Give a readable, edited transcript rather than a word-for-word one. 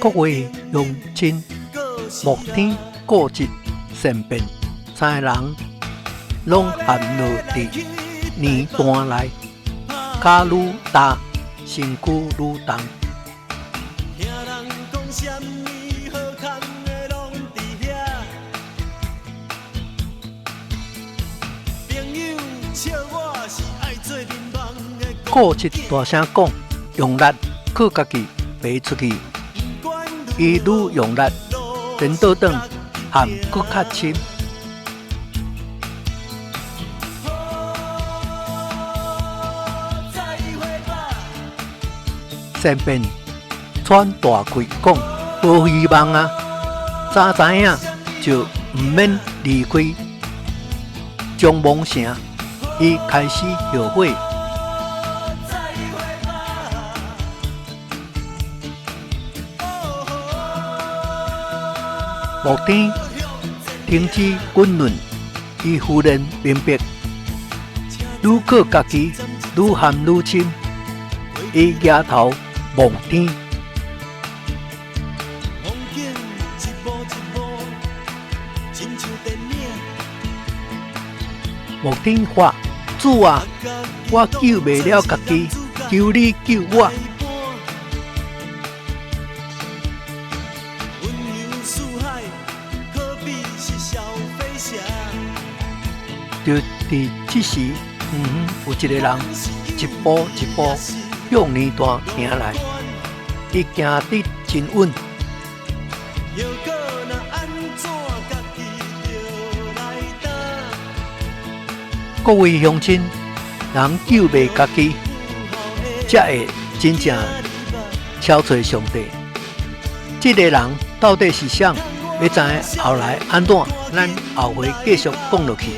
各位乡亲，牧天过节善变，三个人拢含落伫年单内，脚愈大，身躯愈重。过节大声讲，用力靠家己飞出去，伊愈用力，颠倒转含搁较深。善变喘大气讲，无希望啊！早知影就毋免离开将蒙城，伊开始后悔。牧天停止滚轮，伊忽然明白，愈靠家己愈陷愈深，伊抬头望天。牧天发，主啊，我救袂了家己，求你救我。就伫这时，有一个人一步一步向年单行来，伊行得真稳。各位乡亲，人救袂家己，才会真正超找上帝。这个人到底是谁？要知后来安怎？咱后回继续讲落去。